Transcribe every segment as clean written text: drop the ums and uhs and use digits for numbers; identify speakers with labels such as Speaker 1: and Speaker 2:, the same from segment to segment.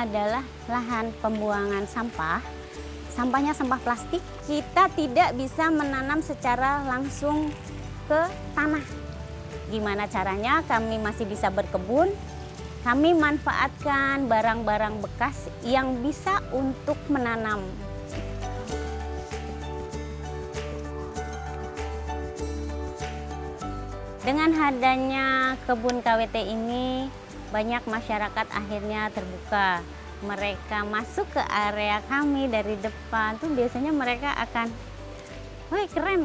Speaker 1: adalah lahan pembuangan sampah. Sampahnya sampah plastik, kita tidak bisa menanam secara langsung ke tanah. Gimana caranya kami masih bisa berkebun? Kami manfaatkan barang-barang bekas yang bisa untuk menanam. Dengan adanya kebun KWT ini, banyak masyarakat akhirnya terbuka. Mereka masuk ke area kami dari depan, tuh biasanya mereka akan, wih keren.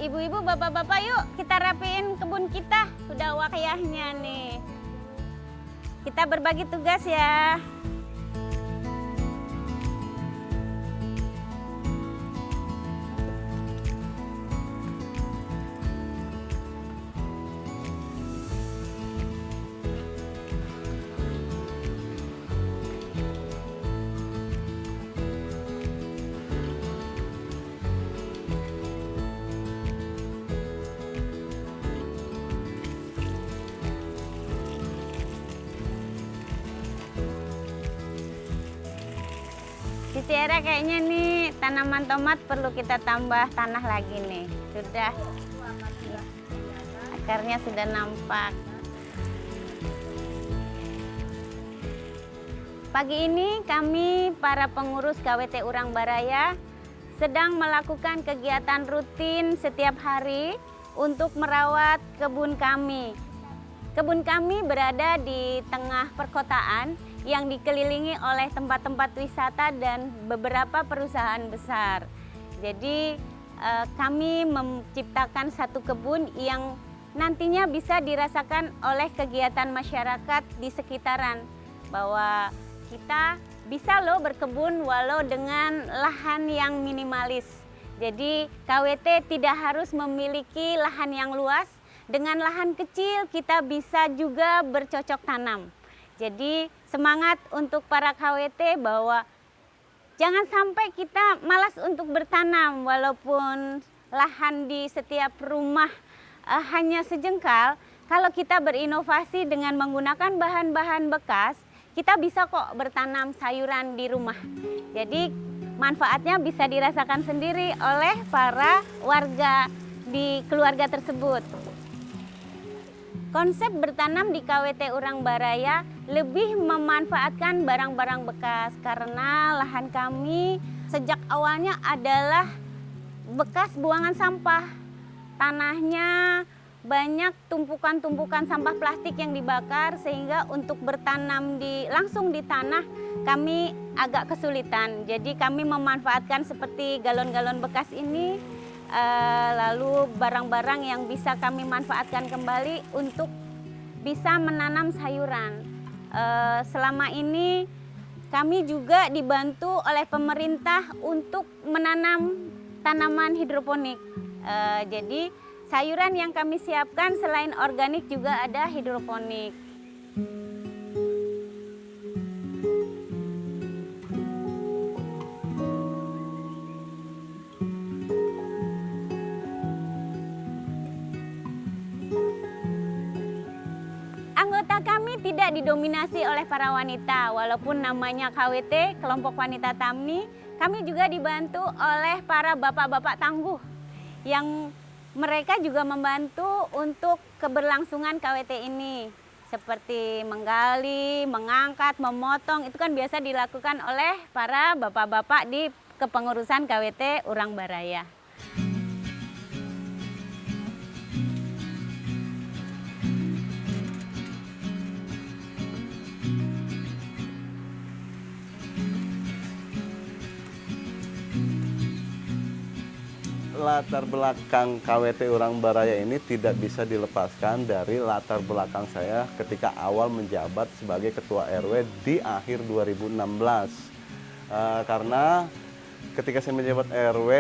Speaker 1: Ibu-ibu, bapak-bapak, yuk kita rapiin kebun kita. Sudah waktunya nih. Kita berbagi tugas ya. Cici Era kayaknya nih tanaman tomat perlu kita tambah tanah lagi nih. Sudah, akarnya sudah nampak. Pagi ini kami para pengurus KWT Urang Baraya sedang melakukan kegiatan rutin setiap hari untuk merawat kebun kami. Kebun kami berada di tengah perkotaan yang dikelilingi oleh tempat-tempat wisata dan beberapa perusahaan besar. Jadi kami menciptakan satu kebun yang nantinya bisa dirasakan oleh kegiatan masyarakat di sekitaran. Bahwa kita bisa loh berkebun walau dengan lahan yang minimalis. Jadi KWT tidak harus memiliki lahan yang luas. Dengan lahan kecil kita bisa juga bercocok tanam. Jadi semangat untuk para KWT bahwa jangan sampai kita malas untuk bertanam walaupun lahan di setiap rumah hanya sejengkal. Kalau kita berinovasi dengan menggunakan bahan-bahan bekas, kita bisa kok bertanam sayuran di rumah. Jadi manfaatnya bisa dirasakan sendiri oleh para warga di keluarga tersebut. Konsep bertanam di KWT Urang Baraya lebih memanfaatkan barang-barang bekas karena lahan kami sejak awalnya adalah bekas buangan sampah. Tanahnya banyak tumpukan-tumpukan sampah plastik yang dibakar sehingga untuk bertanam langsung di tanah kami agak kesulitan. Jadi kami memanfaatkan seperti galon-galon bekas ini. Lalu barang-barang yang bisa kami manfaatkan kembali untuk bisa menanam sayuran. Selama ini kami juga dibantu oleh pemerintah untuk menanam tanaman hidroponik. Jadi sayuran yang kami siapkan selain organik juga ada hidroponik. Anggota kami tidak didominasi oleh para wanita, walaupun namanya KWT, Kelompok Wanita Tani, kami juga dibantu oleh para bapak-bapak tangguh yang mereka juga membantu untuk keberlangsungan KWT ini. Seperti menggali, mengangkat, memotong, itu kan biasa dilakukan oleh para bapak-bapak di kepengurusan KWT Urang Baraya.
Speaker 2: latar belakang KWT Urang Baraya ini tidak bisa dilepaskan dari latar belakang saya ketika awal menjabat sebagai Ketua RW di akhir 2016. Karena ketika saya menjabat RW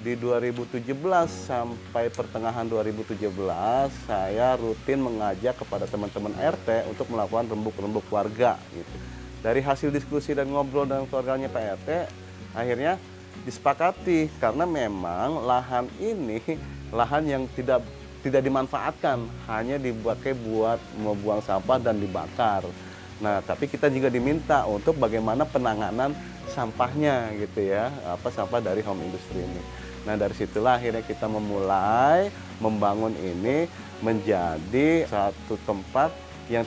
Speaker 2: di 2017 sampai pertengahan 2017, saya rutin mengajak kepada teman-teman RT untuk melakukan rembuk-rembuk warga. Gitu. Dari hasil diskusi dan ngobrol dengan keluarganya Pak RT, akhirnya disepakati karena memang lahan ini lahan yang tidak dimanfaatkan, hanya dipakai buat membuang sampah dan dibakar. Nah, tapi kita juga diminta untuk bagaimana penanganan sampahnya gitu ya, sampah dari home industry ini. Nah, dari situlah akhirnya kita memulai membangun ini menjadi satu tempat yang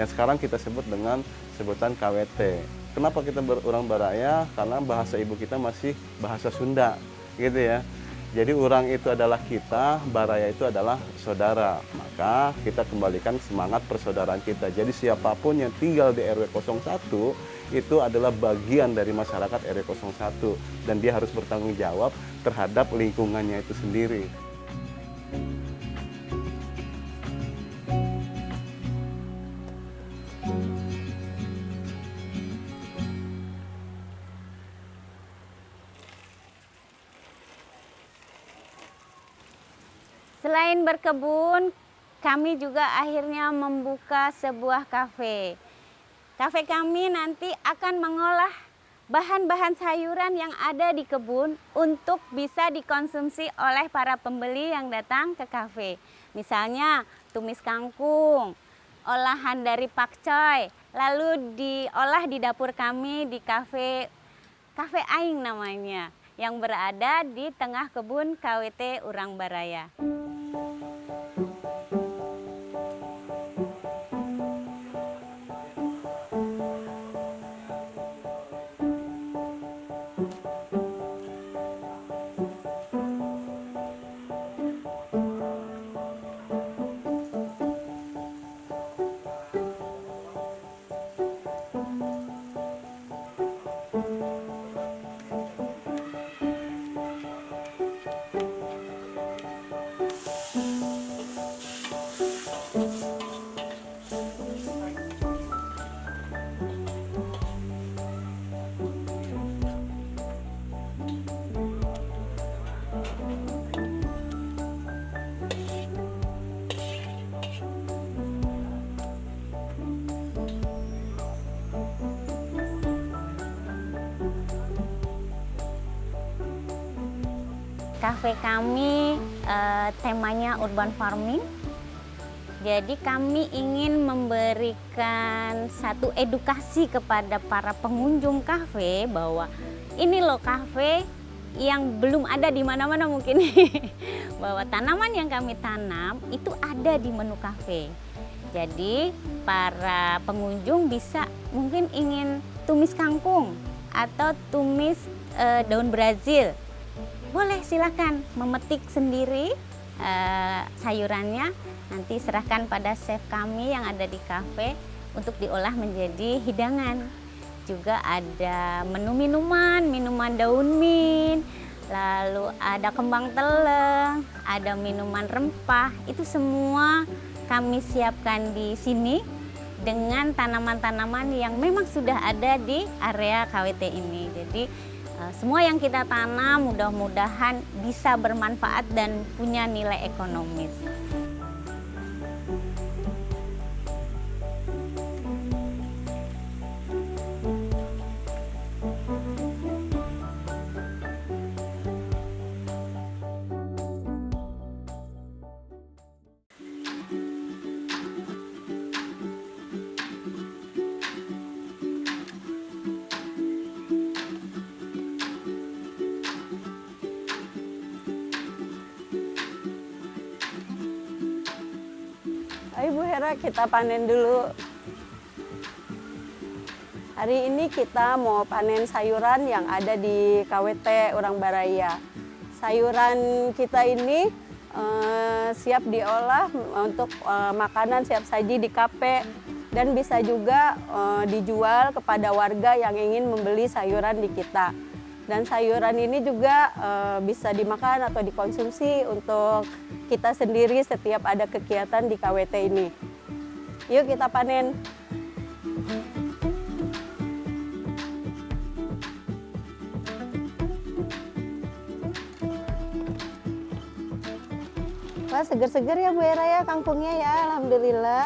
Speaker 2: sekarang kita sebut dengan sebutan KWT. Kenapa kita berurang baraya? Karena bahasa ibu kita masih bahasa Sunda, gitu ya. Jadi urang itu adalah kita, baraya itu adalah saudara. Maka kita kembalikan semangat persaudaraan kita. Jadi siapapun yang tinggal di RW 01 itu adalah bagian dari masyarakat RW 01 dan dia harus bertanggung jawab terhadap lingkungannya itu sendiri.
Speaker 1: Selain berkebun, kami juga akhirnya membuka sebuah kafe. Kafe kami nanti akan mengolah bahan-bahan sayuran yang ada di kebun untuk bisa dikonsumsi oleh para pembeli yang datang ke kafe. Misalnya tumis kangkung, olahan dari pakcoy, lalu diolah di dapur kami di kafe Aing namanya, yang berada di tengah kebun KWT Urang Baraya. Kafe kami temanya urban farming. Jadi kami ingin memberikan satu edukasi kepada para pengunjung kafe bahwa ini loh kafe yang belum ada di mana-mana mungkin. Bahwa tanaman yang kami tanam itu ada di menu kafe. Jadi para pengunjung bisa mungkin ingin tumis kangkung atau tumis daun Brazil. Boleh silakan memetik sendiri sayurannya, nanti serahkan pada chef kami yang ada di kafe untuk diolah menjadi hidangan. Juga ada menu minuman daun mint, lalu ada kembang teleng, ada minuman rempah. Itu semua kami siapkan di sini dengan tanaman-tanaman yang memang sudah ada di area KWT ini. Jadi semua yang kita tanam mudah-mudahan bisa bermanfaat dan punya nilai ekonomis.
Speaker 3: Ayo Bu Hera, kita panen dulu. Hari ini kita mau panen sayuran yang ada di KWT Urang Baraya. Sayuran kita ini siap diolah untuk makanan siap saji di kafe dan bisa juga dijual kepada warga yang ingin membeli sayuran di kita. Dan sayuran ini juga bisa dimakan atau dikonsumsi untuk kita sendiri setiap ada kegiatan di KWT ini. Yuk kita panen. Wah, seger-seger ya Bu Era ya kangkungnya ya, alhamdulillah.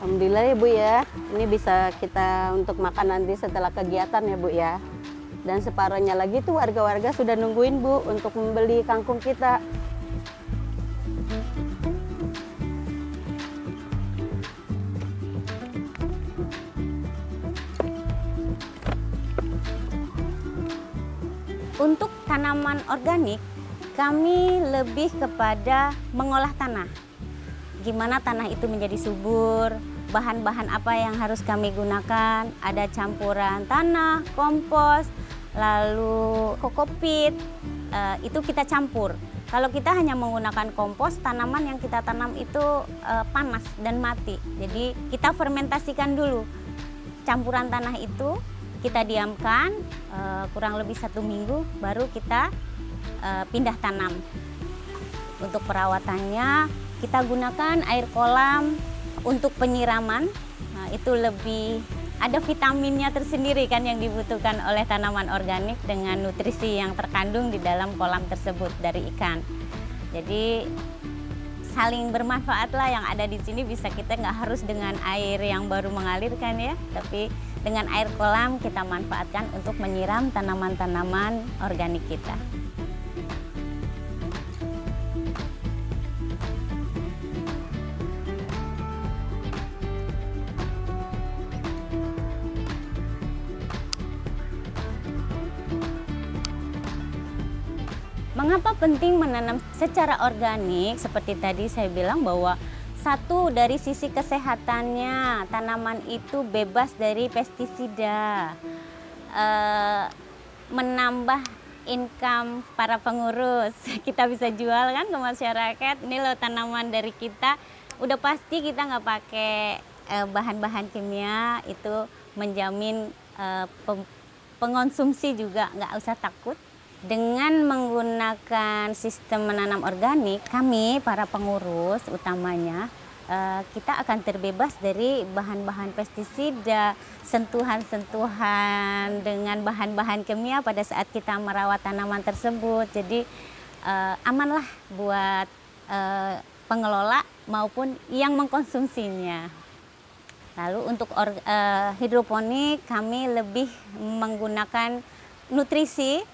Speaker 3: Alhamdulillah ya Bu ya, ini bisa kita untuk makan nanti setelah kegiatan ya Bu ya. Dan separuhnya lagi tuh warga-warga sudah nungguin Bu untuk membeli kangkung kita.
Speaker 1: Untuk tanaman organik, kami lebih kepada mengolah tanah. Gimana tanah itu menjadi subur, bahan-bahan apa yang harus kami gunakan, ada campuran tanah, kompos, lalu kokopit, itu kita campur. Kalau kita hanya menggunakan kompos, tanaman yang kita tanam itu panas dan mati. Jadi kita fermentasikan dulu campuran tanah itu, kita diamkan kurang lebih 1 minggu, baru kita pindah tanam. Untuk perawatannya kita gunakan air kolam untuk penyiraman. Nah, itu lebih ada vitaminnya tersendiri kan yang dibutuhkan oleh tanaman organik dengan nutrisi yang terkandung di dalam kolam tersebut dari ikan. Jadi saling bermanfaat lah yang ada di sini, bisa kita nggak harus dengan air yang baru mengalir kan ya, tapi dengan air kolam kita manfaatkan untuk menyiram tanaman-tanaman organik kita. Mengapa penting menanam secara organik? Seperti tadi saya bilang bahwa satu, dari sisi kesehatannya, tanaman itu bebas dari pestisida, menambah income para pengurus. Kita bisa jual kan ke masyarakat, ini loh tanaman dari kita, udah pasti kita nggak pakai bahan-bahan kimia, itu menjamin pengonsumsi juga nggak usah takut. Dengan menggunakan sistem menanam organik, kami para pengurus utamanya kita akan terbebas dari bahan-bahan pestisida, sentuhan-sentuhan dengan bahan-bahan kimia pada saat kita merawat tanaman tersebut. Jadi amanlah buat pengelola maupun yang mengkonsumsinya. Lalu untuk hidroponik kami lebih menggunakan nutrisi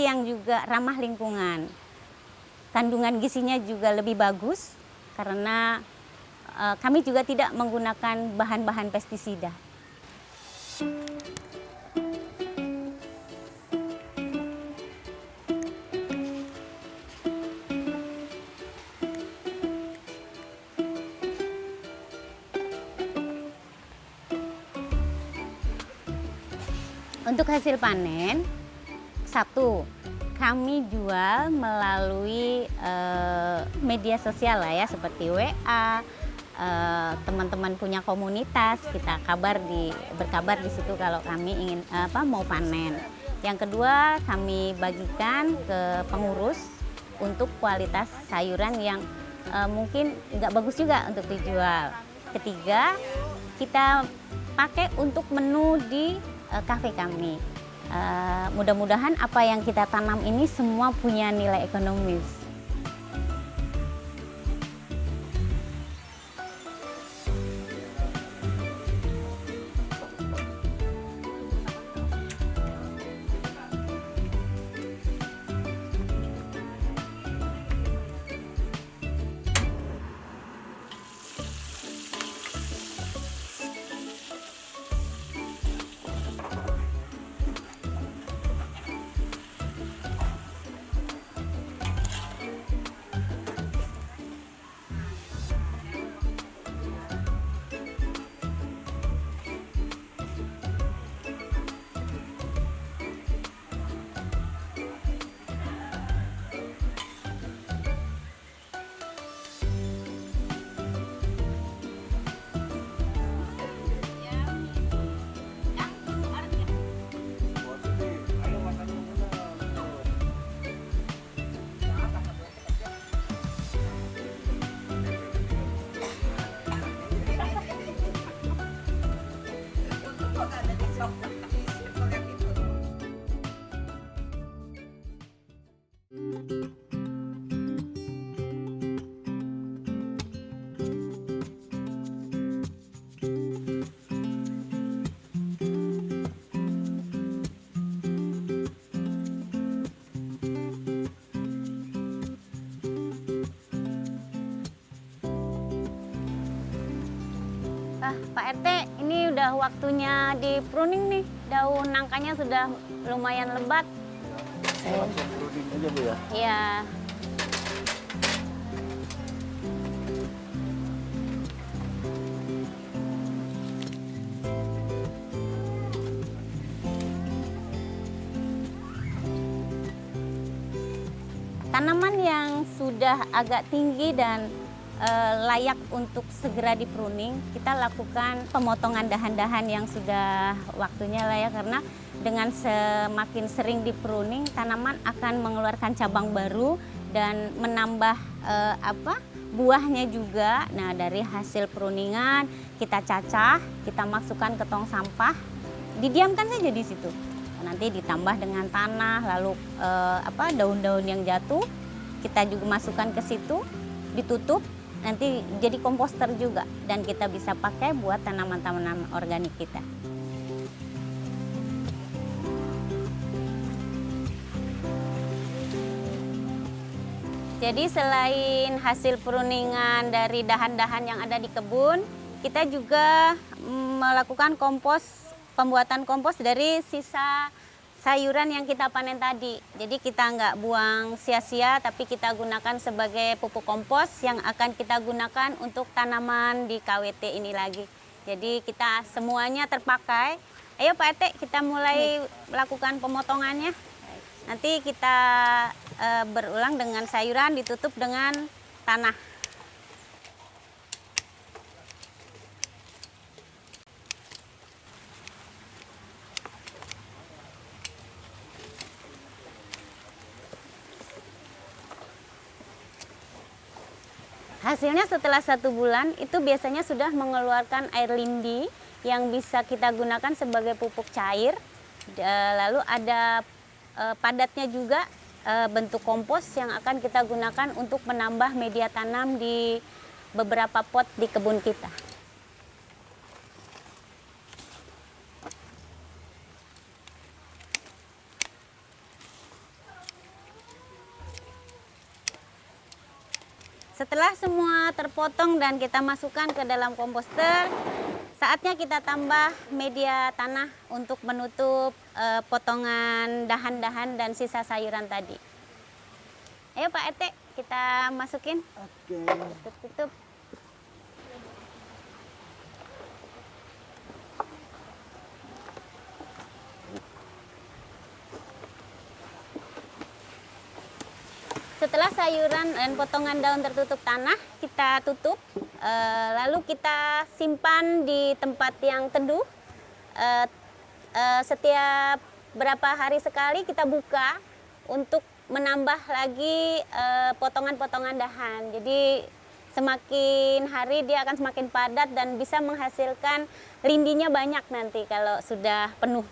Speaker 1: yang juga ramah lingkungan. Kandungan gizinya juga lebih bagus karena kami juga tidak menggunakan bahan-bahan pestisida. Untuk hasil panen, satu, kami jual melalui media sosial lah ya, seperti WA, teman-teman punya komunitas, kita berkabar di situ kalau kami ingin mau panen. Yang kedua, kami bagikan ke pengurus untuk kualitas sayuran yang mungkin nggak bagus juga untuk dijual. Ketiga, kita pakai untuk menu di kafe kami. Mudah-mudahan apa yang kita tanam ini semua punya nilai ekonomis. Pak RT, ini udah waktunya di pruning nih. Daun nangkanya sudah lumayan lebat.
Speaker 2: Langsung pruning aja Bu ya.
Speaker 1: Iya. Tanaman yang sudah agak tinggi dan layak untuk segera di pruning, kita lakukan pemotongan dahan-dahan yang sudah waktunya lah ya, karena dengan semakin sering di pruning, tanaman akan mengeluarkan cabang baru dan menambah buahnya juga. Nah, dari hasil pruningan kita cacah, kita masukkan ke tong sampah, didiamkan saja di situ. Nanti ditambah dengan tanah, lalu daun-daun yang jatuh kita juga masukkan ke situ, ditutup, nanti jadi komposter juga dan kita bisa pakai buat tanaman-tanaman organik kita. Jadi selain hasil pruningan dari dahan-dahan yang ada di kebun, kita juga melakukan pembuatan kompos dari sisa sayuran yang kita panen tadi. Jadi kita nggak buang sia-sia, tapi kita gunakan sebagai pupuk kompos yang akan kita gunakan untuk tanaman di KWT ini lagi. Jadi kita semuanya terpakai. Ayo Pak RT, kita mulai melakukan pemotongannya. Nanti kita berulang dengan sayuran, ditutup dengan tanah. Hasilnya setelah 1 bulan itu biasanya sudah mengeluarkan air lindi yang bisa kita gunakan sebagai pupuk cair. Lalu ada padatnya juga bentuk kompos yang akan kita gunakan untuk menambah media tanam di beberapa pot di kebun kita. Setelah semua terpotong dan kita masukkan ke dalam komposter, saatnya kita tambah media tanah untuk menutup potongan dahan-dahan dan sisa sayuran tadi. Ayo Pak RT, kita masukin.
Speaker 2: Oke.
Speaker 1: Tutup. Setelah sayuran dan potongan daun tertutup tanah, kita tutup, lalu kita simpan di tempat yang teduh. Setiap berapa hari sekali kita buka untuk menambah lagi potongan-potongan dahan. Jadi semakin hari dia akan semakin padat dan bisa menghasilkan lindinya banyak nanti kalau sudah penuh.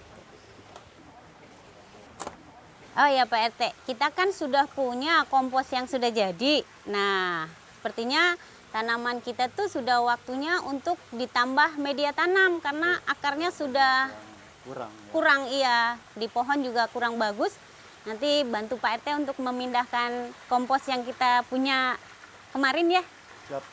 Speaker 1: Oh ya Pak RT, kita kan sudah punya kompos yang sudah jadi. Nah, sepertinya tanaman kita tuh sudah waktunya untuk ditambah media tanam karena akarnya sudah kurang iya. Di pohon juga kurang bagus. Nanti bantu Pak RT untuk memindahkan kompos yang kita punya kemarin ya.
Speaker 2: Siap.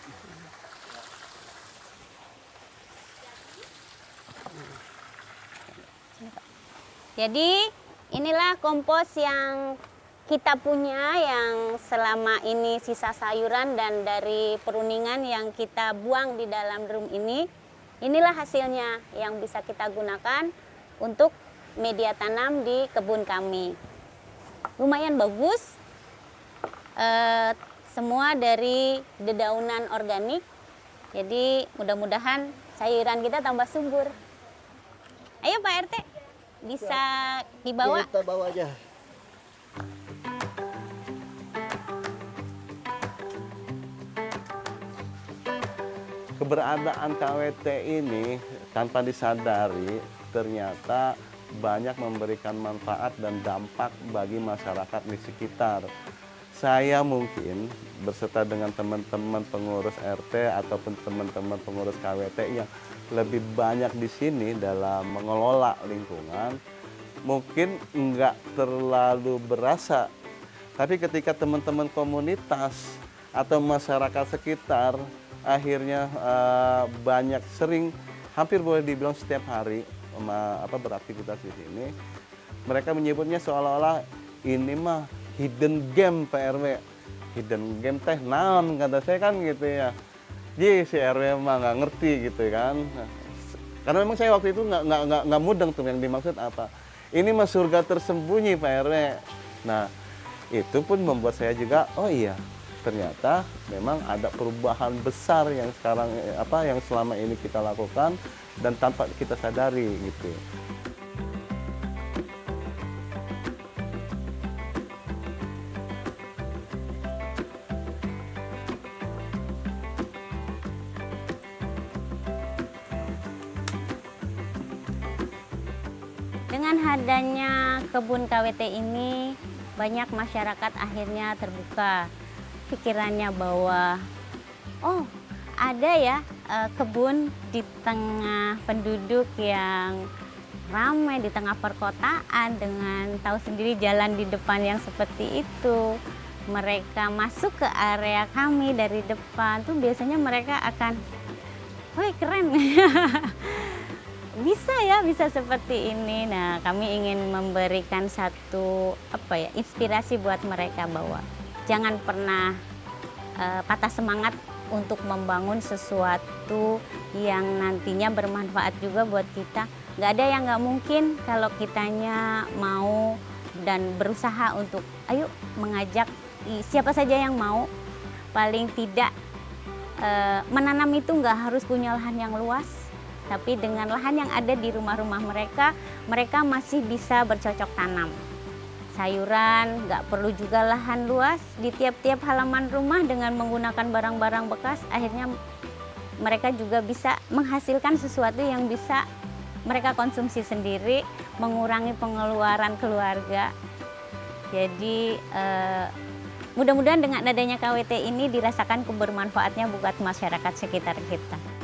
Speaker 1: Jadi inilah kompos yang kita punya yang selama ini sisa sayuran dan dari peruningan yang kita buang di dalam drum ini. Inilah hasilnya yang bisa kita gunakan untuk media tanam di kebun kami. Lumayan bagus, semua dari dedaunan organik. Jadi mudah-mudahan sayuran kita tambah subur. Ayo Pak RT. Bisa dibawa?
Speaker 2: Kita bawa aja. Keberadaan KWT ini tanpa disadari ternyata banyak memberikan manfaat dan dampak bagi masyarakat di sekitar. Saya mungkin berserta dengan teman-teman pengurus RT ataupun teman-teman pengurus KWT yang lebih banyak di sini dalam mengelola lingkungan, mungkin enggak terlalu berasa. Tapi ketika teman-teman komunitas atau masyarakat sekitar akhirnya banyak sering hampir boleh dibilang setiap hari beraktivitas di sini. Mereka menyebutnya seolah-olah ini mah hidden game Pak RW. Hidden game teh naon kata saya kan gitu ya. Jadi si RW mah nggak ngerti gitu kan. Karena memang saya waktu itu nggak mudeng tuh yang dimaksud apa. Ini mah surga tersembunyi Pak RW. Nah itu pun membuat saya juga oh iya ternyata memang ada perubahan besar yang sekarang yang selama ini kita lakukan dan tanpa kita sadari gitu.
Speaker 1: Dengan adanya kebun KWT ini, banyak masyarakat akhirnya terbuka pikirannya bahwa oh ada ya kebun di tengah penduduk yang ramai, di tengah perkotaan dengan tahu sendiri jalan di depan yang seperti itu. Mereka masuk ke area kami dari depan tuh biasanya mereka akan, wih keren. Bisa seperti ini. Nah, kami ingin memberikan satu inspirasi buat mereka bahwa jangan pernah patah semangat untuk membangun sesuatu yang nantinya bermanfaat juga buat kita. Nggak ada yang nggak mungkin kalau kitanya mau dan berusaha untuk ayo mengajak siapa saja yang mau. Paling tidak menanam itu nggak harus punya lahan yang luas. Tapi dengan lahan yang ada di rumah-rumah mereka, mereka masih bisa bercocok tanam. Sayuran, nggak perlu juga lahan luas. Di tiap-tiap halaman rumah dengan menggunakan barang-barang bekas, akhirnya mereka juga bisa menghasilkan sesuatu yang bisa mereka konsumsi sendiri, mengurangi pengeluaran keluarga. Jadi mudah-mudahan dengan adanya KWT ini dirasakan kebermanfaatnya buat masyarakat sekitar kita.